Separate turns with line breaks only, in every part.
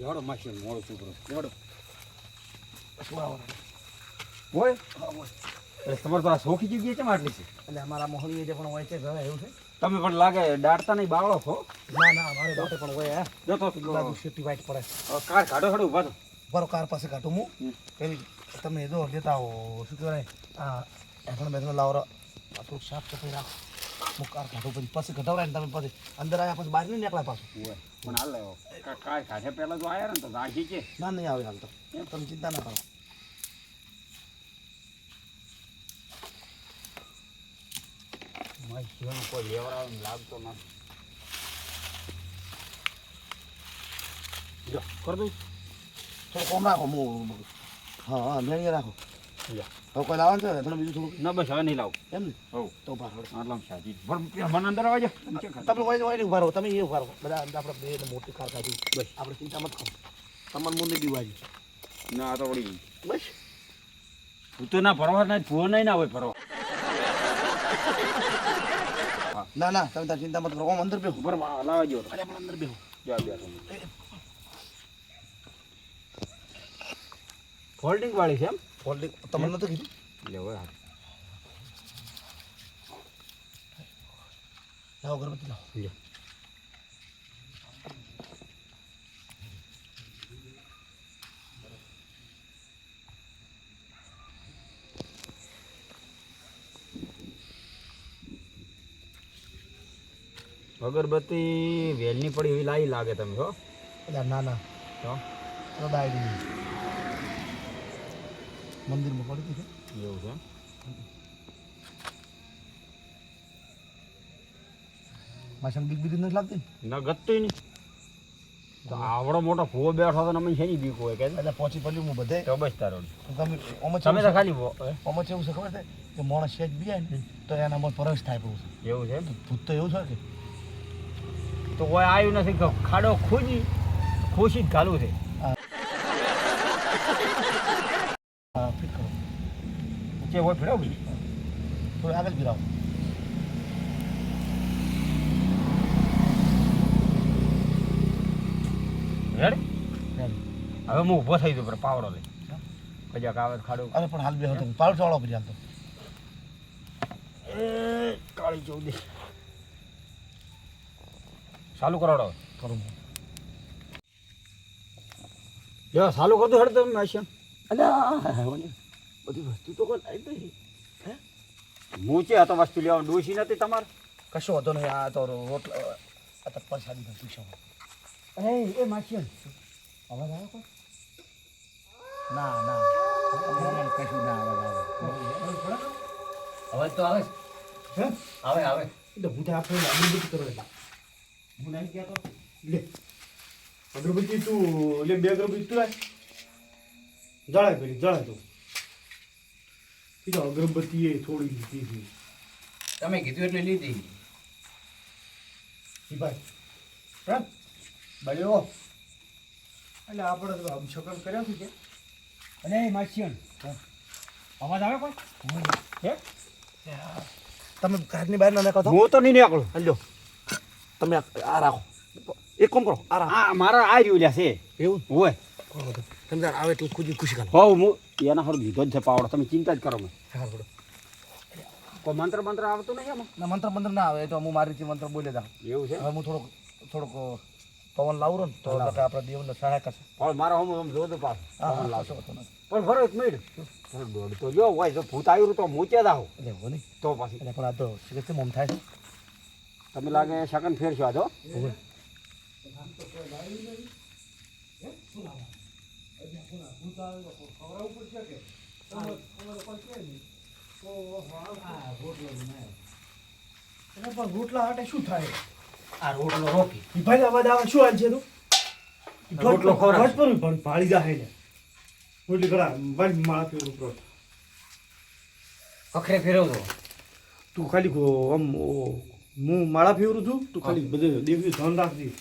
જોડો માસી મોડું છોકરો જોડો
હોય
હોય
એટલે તમારે તો આ સોખી જગ્યાએ કેમ આટલી છે
એટલે અમારા મોહલ્લી જે પણ હોય છે ઘરે એવું છે
તમે પણ લાગે દાડતા નહીં બાવળો છો
ના ના અમારે દાંતે પણ હોય હે
જો તો
બાજુ સિટી વાઇટ પડે
કાર કાઢો હડો ઉભા તો
બરો કાર પાસે કાઢું હું એવી તમે જો લેતા આવો શું કહેવાય આ એફણ બેઠો લાવરો થોડું સાફ સફાઈ રાખો હું કાર કાઢું પછી ઘટાવડાય ને તમે પછી અંદર આવ્યા પછી બહાર નહીં નીકળ્યા પાછું
હોય પણ હાલ કાર કાઢે પહેલા તો આયા ને તો રાખી છે
ના નહીં આવે હાલ તો એમ તમે ચિંતા ના કરો
મારી કોઈ લેવડાવ લાગતો નથી જો કર દઉં
થોડું કોમ રાખો હું હા મેળીએ રાખો
જા
હવે કોઈ લાવવાનું છે તમે બીજું થોડું
ના બસ હવે નહીં લાવું
એમ ને
હવ
તો બહાર
આટલા સાજી મને અંદર આવવા જા
તમે હોય નહીં ઉભા રહો તમે એ ઉભા રહો બધા આપણે બે મોટી કાર કાઢી બસ આપણે ચિંતા મત કરો તમારે મુંને બીવાજી
ના આ તો વળી
બસ
હું તો ના ફરવા ના ફોન નહીં ના હોય ફરવા
ના ના તમે તાર ચિંતા મત કરો આમ અંદર બેહો
બરાબર લાવવા જો
અરે પણ અંદર બેહો
જા બે ફોલ્ડિંગ વાળી છે એમ
ફોલ્ડિંગ તમને નતું કીધું
લેવો
લાવો ગરબતી લાવો
જા અગરબત્તી વેલની પડી એવી લાઈ લાગે તમે હો
એટલે ના ના
તો
ડાયરી મંદિરમાં પડી હતી
એવું છે
માસમ બીક બીક નથી લાગતી
ના ગતું નહીં તો આવડો મોટો ભૂવો બેઠો તો અમે છે નહીં બીક હોય કે
એટલે પહોંચી પડ્યું હું બધે
તો બસ તારો
તમે
તમે તો ખાલી
ઓમચ એવું છે ખબર છે કે માણસ સેજ બી ને તો એનામાં પ્રવેશ થાય બહુ
એવું છે
ભૂત તો એવું છે કે
તો કોઈ આવ્યું નથી કે ખાડો ખુશી જ ઘાલું છે
હા ફિટ કરો
જે હોય ફેરવ બી
થોડું આગળ ગિરાવો
રેડી હવે હું ઊભો થઈ ગયો પાવડો લઈ કજાક આવે ખાડો
અરે પણ હાલ બેહો તમે પાવડો ચાળો પછી હાલ તો
એ કાળી ચૌદી ચાલુ કરાવડો
કરું
યો ચાલુ કરતો હેડ તમે આશા
અલ્યા બધી વસ્તુ તો કોઈ લાવી દઈ હે
મૂચે આ તો વસ્તુ લેવાનું ડોસી નથી તમારે
કશો હતો નહીં આ તો રોટલો આ તો પરસાદી નથી શું
એ માછી અવાજ આવે કોઈ
ના ના કશું ના
અવાજ તો આવે
હે
આવે આવે
એટલે હું તો આપણે અગરબત્તી કરો એટલે
હું નહીં કહેતો
લે અગરબત્તી તું લે બે અગરબત્તી તું લાય જળાય પેલી જળાય તું એ તો અગરબત્તી એ થોડી લીધી હતી
તમે કીધું એટલે લીધી
એ ભાઈ હા બળ્યો એટલે આપણે તો અમશકન કર્યો છે કે
અને માછી અવાજ આવે કોઈ હે
તમે ઘરની બહાર ના નાખો
હું તો નહીં નીકળું
હલ્યો તમે આ રાખો એક કામ કરો આ રાખો
આ મારા આ રહ્યું લ્યા છે
એવું
હોય
તમે તાર આવે એટલે ખુશી ખુશી કરો
હોવ હું એના હારું લીધો જ છે પાવડો તમે ચિંતા જ કરો મેં
સારું
કોઈ મંત્ર મંત્ર આવતું નહીં આમાં
ના મંત્ર મંત્ર ના આવે એ તો હું મારી રીતે મંત્ર બોલે જાઉં
એવું છે
હવે હું થોડોક પવન લાવું ને તો આપણા દેવને સહાય કરશે
પણ મારો હમ જોતો પાસ
હા લાવશો તો નથી
પણ ફરો એક મિનિટ દોડ તો જો હોય જો ભૂત આવ્યું તો મૂચે દાહો
એટલે એવું નહીં
તો પછી
એટલે પણ આ તો શીખે મોમ થાય છે
તમે લાગે શકન ફેરશો આ તો
પણ રોટલા હાટે શું થાય
આ રોટલો રોકી
ભાઈ અવાજ આવે શું હાલ છે તું
રોટલો ખવડાવ.
ઘટ પર પણ પાળી જાય ને રોટલી કરા ભાઈ માળા પીવું રોટલો
અખરે ફેરવતો
તું ખાલી આમ હું માળા ફેરવું છું તું ખાલી બધે દેવી ધ્યાન રાખજે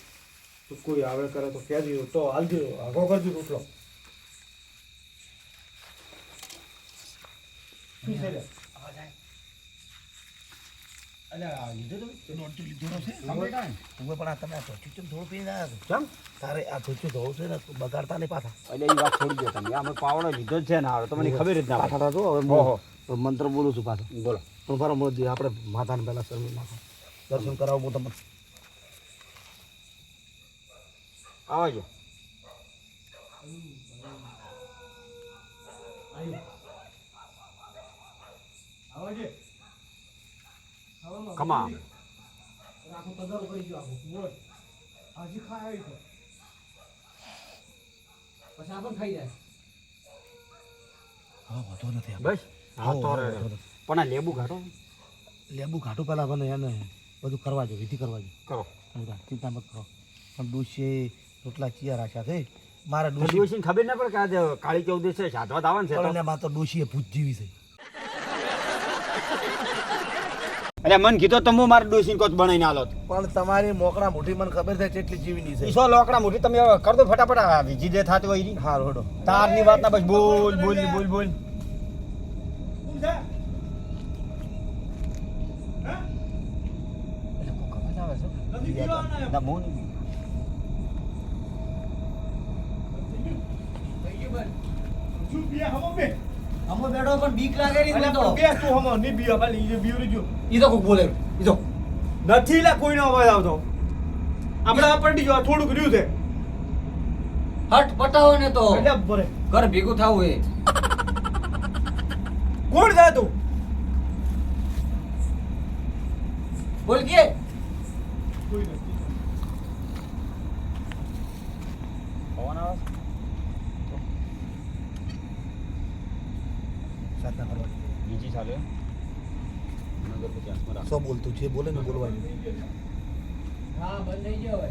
તો કોઈ આવે કરે તો કહેજે તો હાલજો આગો કરજો રોટલો શું છે લે?
અલ્યા લીધો તો
દોઢસો લીધેલો છે
કમ્પ્લીટ આવે
હું પણ આ તમે આ ધોચું ચમ થોડું પીને આવ્યા છો
ચમ
તારે આ ધોચું ધોવું છે ને તું બગાડતા નહીં પાછા
એટલે એ વાત છોડી દો તમે અમે પાવડો લીધો જ છે ને હારો તમને ખબર જ ના પડે.
પાછા તો હવે
ઓહો.
હું મંત્ર બોલું છું પાછો
બોલો
પણ બરાબર મોદી આપણે માતાને પહેલાં શરમી નાખો દર્શન કરાવું હું તમને
આવજો કમા
આખું તગારું કરી ગયો આખું બોલ હજી ખાય આવી પછી આપણને ખાઈ જાય હા વાંધો નથી
બસ હા તો રે. પણ આ લેબુ ઘાટો
લેબુ ઘાટું પહેલાં મને એને બધું કરવા જો વિધિ કરવા જો
કરો
ચિંતા મત કરો પણ ડોશીએ રોટલા ચિયા રાખ્યા છે મારા ડોશી
ડોશીને ખબર ના પડે કે આજે કાળી ચૌદશ છે સાધવા આવવાનું છે તો.
પણ એમાં તો ડોશીએ ભૂત જીવી છે
અરે મન કીધો તો હું મારા ડોશીને કોચ બનાવીને આલો
પણ તમારી મોકળા મોટી મને ખબર છે કેટલી જીવીની છે
ઈસો લોકડા મોટી તમે હવે કર દો ફટાફટ આ બીજી જે થાતી હોય ઈ.
હા રોડો
તારની વાત ના બસ બોલ બોલ ને બોલ બોલ ના મોન
અમો બેઠો પણ બીક લાગે રી મને તો
ઈ તો કોક બોલે ઈ તો
નથી લે કોઈનો અવાજ આવતો આપણે પડી ગયો થોડુંક રહ્યું છે
હટ પટાવો ને તો
એટલે ભરે
ઘર ભેગું થાવું એ
કોણ છે તું
બોલ કે
કોઈ નથી
પવન આવે
સાધના કરવા
બીજી ચાલે નગરપતિ હાથમાં રાખો.
સો બોલતું છે બોલે ને બોલવાનું
હા બંધ થઈ ગયો હવે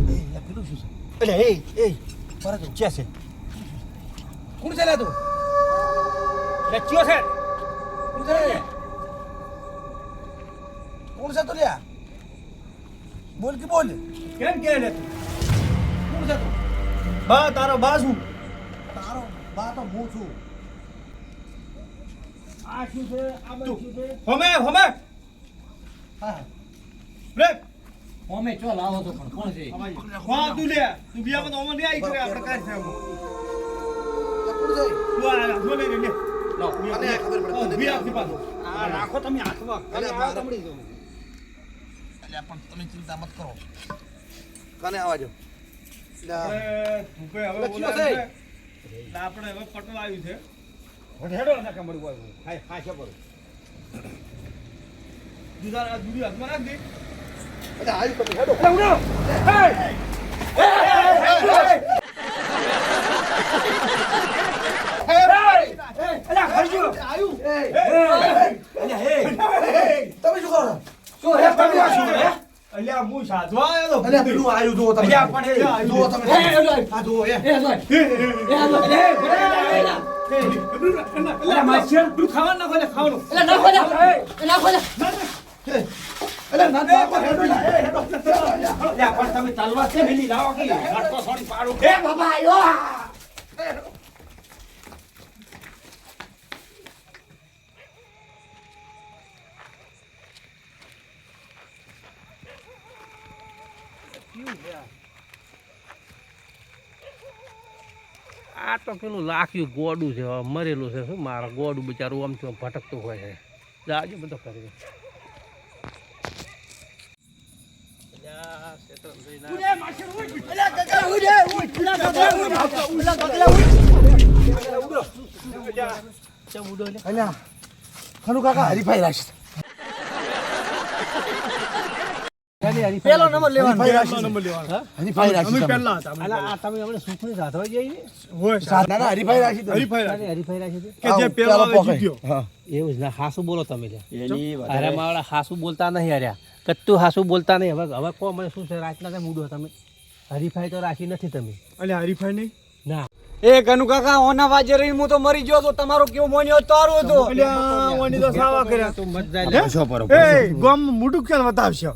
એ આ પેલું શું છે
એટલે એ
પરત
છે છે
કોણ છે લે તું
લચ્યો છે
કોણ છે લે? કોણ છે તું લ્યા બોલ કે બોલ
કેમ કે લે
કોણ છે તું
બા તારો બા શું
તારો બા તો હું છું
આ શું છે આ બધું શું છે
હમે
હા
રે
ઓમે ચો લાવો તો પણ કોણ છે
હા તું લે તું બિયામાં તો ઓમાં નહીં આવી કરે આપણે કાઈ છે
કોણ છે
તું આ જો લે લે લો
અને આ ખબર પડે તને
બિયા થી પાછો
આ રાખો તમે હાથમાં
અરે
આ
મારે-
તમડી દો
અલ્યા પણ તમે ચિંતા મત કરો કને આવજો લ્યા
ધૂપે હવે
લચ્યો
બોલાવે
છે.
છે એટલે આપણે હવે પટવા આવ્યું છે
હેડો ના કમડી બોય હાય હાશે પર
દૂધી હાથમાં રાખ દે
અલ્યા આવી તમે હેડો
અલા ખરજો
આવ્યું
અલ્યા હે
તમે શું કરો
શું હે
તમે આ શું હે
અલ્યા હું સાધવા આવ્યો તો
અલ્યા પેલું આવ્યું જુઓ તમે
અલ્યા પણ એ
જુઓ તમે
એ
આ જુઓ એ
એ જોઈ
અલા માછર
તું ખાવાનું નાખો લે ખાવાનું
એટલે નાખો જા નાખો જા
અલ્યા ના બાપા હેડો લા એ હેડો
અલ્યા પણ તમે તલવાર છે મેલી લાવો કે લટકો સોડી પાડું
એ બાબા આયો
આ તો પેલું લાખ્યું ગોડું છે હવે મરેલું છે શું મારા ગોડું બિચારું આમ તો ભટકતું હોય છે જાજો બધો કરી
અલ્યા ખનુ કાકા હરીફાઈ રાખશે
પેલો નંબર લેવાનો
હરીફાઈ રાખશે
અમે
તમે.
પહેલા હતા અમે
આ તમે હમણાં સુખની સાધવા જઈએ ને
હોય
ના ના હરીફાઈ રાખી તમે.
હરીફાઈ રાખી.
હરીફાઈ રાખી છે
કે જે
આવો,
પહેલો આવે
પકડ.
જીત્યો
હા
એવું જ ના હાસુ બોલો તમે લ્યા
એની
અરે મારા હાસુ બોલતા નહીં અર્યા કત્તું હાસુ બોલતા નહીં હવે હવે કહો મને શું છે રાતના કેમ ઉડો તમે હરીફાઈ તો રાખી નથી તમે
અલ્યા હરીફાઈ નહીં
ના
એ કનુ કાકા ઓના વાજે રહી હું તો મરી ગયો તો તમારો કેવો મોન્યો તારો હતો
અલ્યા ઓની તો સાવા કર્યા
તું મત જાય
શું પર
એ ગમ મુડુક કેમ બતાવશે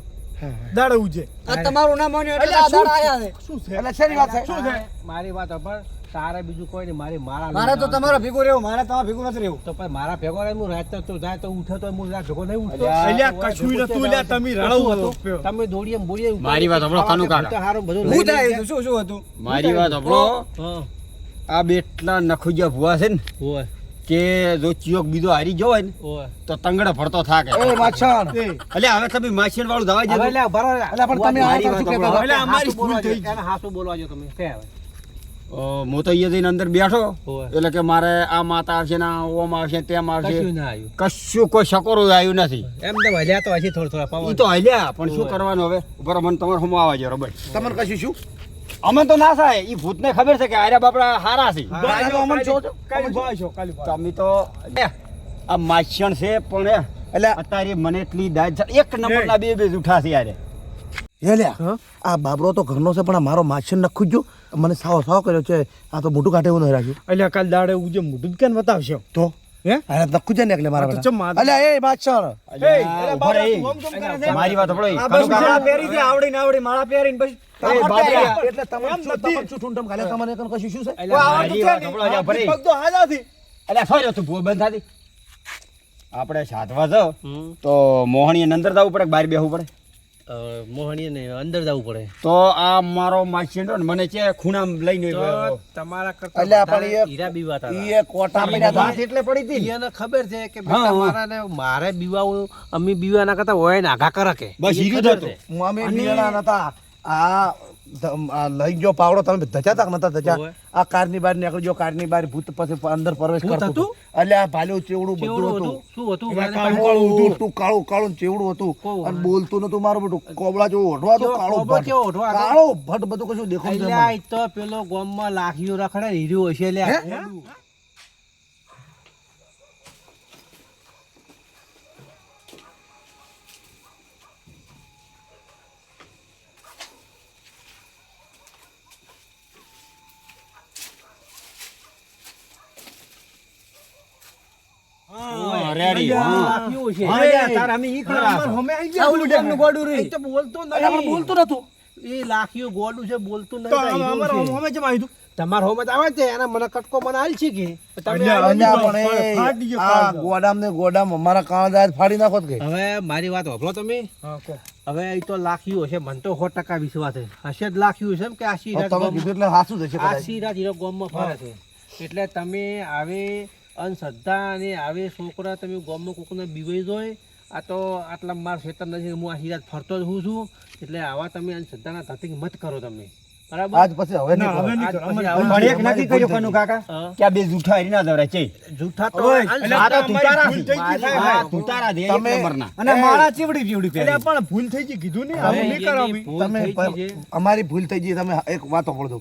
દાડવું છે
આ તમારું ના મોન્યો એટલે આ દાડા આયા છે
શું છે
એટલે શેની વાત છે
શું છે
મારી વાત પણ તારે બીજું કોઈ નહીં મારા
મારે તો તમારો ભેગું રહેવું, મારે તમારે ભેગું નથી રહેવું.
તો પણ મારા ભેગો રહે હું રાત તો જાય તો ઉઠે તો હું રાત ભેગો નહીં ઉઠતો
અલ્યા કશું નતું લ્યા તમે રળવું હતું
તમે દોડીએ બોડીએ
મારી વાત સાંભળો, કાનુ કાકા.
હારું બધું
હું
લઈ
થાય
લેજે.
શું શું હતું?
મારી વાત સાંભળો.
હા
આ બેટલા નખુજા ભૂવા છે ને
ઓય
કે જો ચિયોક બીજો હારી ગયો હોય ને
ઓય
તો તંગડે ફરતો થાકે.
એ માછણ
અલ્યા હવે તમે માછીણ વાળું દવા
હવે
જેવું.
લે બરાબર
અલ્યા પણ તમે આ
મારી
શું
વાત
કહેતા હતા?
એટલે અમારી ભૂલ થઈ ગઈ.
એને હાસુ બોલવા જો તમે કે હવે
હું તો અહીંયા જઈને અંદર બેઠો
ઓય
એટલે કે મારે આ માતા આવશે ને આ ઓમ આવશે તેમ આવશે,
કશું ના આવ્યું
કશું કોઈ શકોરું આવ્યું નથી.
એમ તો વળ્યા તો હજી થોડા થોડા
ઈ તો હલ્યા પણ શું કરવાનું હવે? બરાબર, મને તમારે હમો આવવા જો રબર.
તમને કશું શું?
અમે તો ના થાય, ઈ ભૂતને ખબર છે કે આર્યા બાપડા હારા છે.
આ તો અમને છો છો.
કાલી ભાઈ છો કાલી ભાઈ.
તમે તો આ માછણ છે પણ
એટલે
અત્યારે મને એટલી દાજ છે. એક નંબરના બે જૂઠા છે યારે.
હે લ્યા આ બાબરો તો ઘરનો છે પણ આ મારો માછણ નખું ગયો મને સાવ કર્યો છે. આ તો મોટું કાઢે એવું નહીં રાખ્યું
અલ્યા કાલ દાડે ઉજે મોઢું કેમ બતાવશો
તો
હે
અરે નખું છે ને એટલે મારા
આ તો
બેટા.
ચમ માથે-
અલ્યા એ માછણ
અલ્યા, ઉભા રહી. મારી વાત સાંભળો.
આ
કાનુ
બસ
કાકા.
માળા પહેરી છે, આવડી ને આવડી માળા પહેરીને પછી
એ બાપરા.
એટલે તમે શું ઠૂંઠમ ગાલે તમને કણ કશું શું છે?
અલ્યા, મારી વાત સાંભળો. અલ્યા, ઉભા રહી.
પગ તો હાજાથી
અલ્યા, સોરી, તું ભૂલ બંધ થાતી. આપણે સાધવા જાવ તો મોહણી અંદર જવું પડે કે બહાર બેહવું પડે?
મોહણીએ ને અંદર જવું પડે
તો આ મારો માછીનો ને મને છે ખૂણામાં લઈને
તો તમારા કરતા
અલ્યા, પણ
વધારે
એ-
હીરા બીવાતા હતા.
ઈ એ કોટા પડ્યા હતા.
વાત એટલે પડી હતી.
એને ખબર છે કે
હા, હા.
તમારા ને મારે બીવાવું અમે બીવાના કરતા હોય ને આઘા કરે કે
બસ
એ
હીરું જ
ખબર
હતું.
છે.
હું અમે બિયાણા નતા આ લઈ ગયો પાવડો તમે ધજા તાક નતા ધજા
ઓવે.
આ કારની બહાર નીકળી ગયો કારની બહાર ભૂત પછી અંદર પ્રવેશ
ભૂત
કરતું
હતું?
હતું. અલ્યા ભાલ્યું ચેવડું બધું
કેવડું
હતું.
હતું શું હતું
એમાં
મને
કાળું
પાસે-
કાળું
હતું કાળું કાળું ચેવડું હતું
કોવું?
અને બોલતું નતું મારું બેટું કોબળા જેવું ઓઢવા તો
કેવો
કાળો
કોબળો
ભટ્ટ
કેવો ઓઢવા હતો?
કાળો ભટ્ટ બધું કશું દેખાતું
અલ્યા,
નથી
ઈ તો પેલો ગામમાં લાખીઓ રખડે ને હીરો હશે લ્યા.
હે?
હા, રેડી. હા.
લાખીઓ હશે.
હા, યાર, તાર અમે ઈ ખરા છો.
અમે આવી
આ ઓલું ગામનું ગોડું
એ
રહી.
તો બોલતો
અલ્યા, પણ
નહીં.
બોલતું નતું
એ લાખીઓ ગોડું છે બોલતું
તો
નહીં.
અમારે અમે જેમ આવ્યું હતું.
તમાર હોમ જ આવે છે એને મને કટકો મને હાલ છે કે તમે
અલ્યા,
આવો
અલ્યા,
છો.
પણ
ફાટી
એ
ગયો
આ
કાળો.
ગોડામ ને ગોડામ અમારા કાળા દાદ ફાડી નાખો કે
હવે મારી વાત સાંભળો તમે
હા, કહો.
હવે એ તો લાખ્યું હશે મને તો 100% વિશ્વાસ છે હશે જ લાખ્યું છે એમ કે આશી રાત
તમે કીધું એટલે હાસું જશે કદાચ.
આશી રાત હીરો ગામમાં ફરે છે એટલે તમે આવે અંધશ્રદ્ધા અને આવે છોકરા તમે ગામમાં કોકને બીવાઈ જોય આ તો આટલા માર ખેતર નથી હું આશી રાત ફરતો જ હું છું એટલે આવા તમે અંધશ્રદ્ધાના ધતિંગ મત કરો તમે બરાબર
આજ પછી હવે નહીં
ના, હવે
કરો.
નહીં
આજ
કરો.
પછી
અમારે
આવા-
પણ એક નક્કી કર્યું કાનુ કાકા
હા.
કે આ બે જૂઠા હારી ના દવરાય છે.
જૂઠા તો
ઓય,
અંધશ્રદ્ધા-
આ તો તુતારા
ભૂલ થઈ ગઈ,
છે.
થાય,
આ તુતારા છે, એક
તમે-
નંબરના.
અને માળા ચીવડી ચીવડી પહેરી.
અલ્યા, પણ ભૂલ થઈ ગઈ કીધું નહીં
હવે
આવું નહીં કરો
એની
અમે.
ભૂલ
તમે
થઈ ગઈ છે.
અમારી ભૂલ થઈ ગઈ તમે એક વાત સાંભળો દો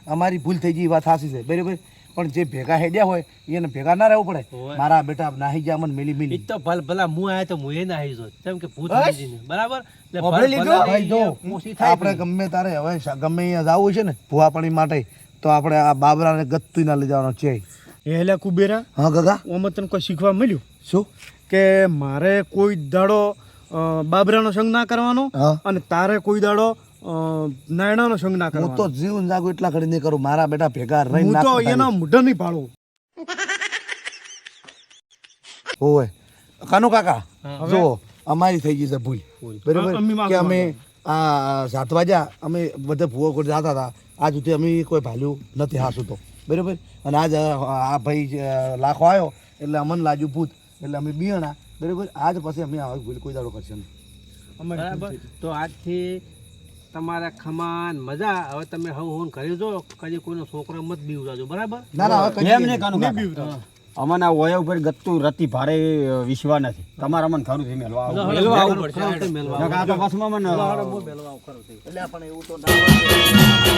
અમારી ભૂલ થઈ ગઈ એ વાત સાચી છે બરાબર પણ જે ભેગા હેડ્યા હોય એને ભેગા ના રહેવું પડે
હોય.
મારા બેટા નાહી ગયા મને મિલી
ઈ
મિલી
તો ભલા હું આયા તો હું એ નાહી જોત કેમ કે ભૂત
બસ.
લીધી ને, બરાબર એટલે
ઓભળી લીધું?
ભાઈ જો
ઓછી થાય
આપણે ગમે તારે હવે ગમે અહીંયા જવું છે ને ભૂવાપણી માટે તો આપણે આ બાબરાને ગત્તુ ના લઈ જવાનો છે
એ હેલા કુબેરા
હા ગગા
ઓમાં તને કોઈ શીખવા મળ્યું
શું
કે મારે કોઈ દાડો બાબરાનો સંગ ના કરવાનો
હા
અને તારે કોઈ દાડો નાયણાનો સંગ ના
હું તો
કરવાનો
જીવન જાગું એટલા ઘડી નહીં કરું મારા બેટા ભેગા
હું
રહીને
તો એના મોઢા નહીં પાડું
હોય કાનુ કાકા
હા.
જો અમારી થઈ ગઈ છે ભૂલ બરાબર
અમે માગવા
કે અમે આ સાતવાજા અમે બધે ભૂવો કોઈ જતા હતા આજ સુધી અમે કોઈ ભાલ્યું નથી હાસું તો બરાબર અને આજ આ ભાઈ લાખો આવ્યો એટલે અમને લાગ્યું ભૂત એટલે અમે બિયાણા બરાબર આજ પછી અમે આવા ભૂલ કોઈ દાડો કરશે નહીં
બરાબર તો આજથી તમારા ખમાન મજા હવે તમે હવ હોન કરી જો કદી કોઈનો છોકરો મત બીવડાજો બરાબર
ના ના હવે
એમ
કદી
નહીં કાનુ કાકા. અમને આ વયા ઉપર ગત્તુ રતી ભારે વિશ્વા નથી તમારે અમને ખરું છે મેલવા આવું.
મેલવા આવવું પડશે, આ વખતે મેલવા
નકર આ તો બસમાં મને
આવવું. મેલવા આવું ખરું છે.
એટલે પણ એવું તો ના હોય.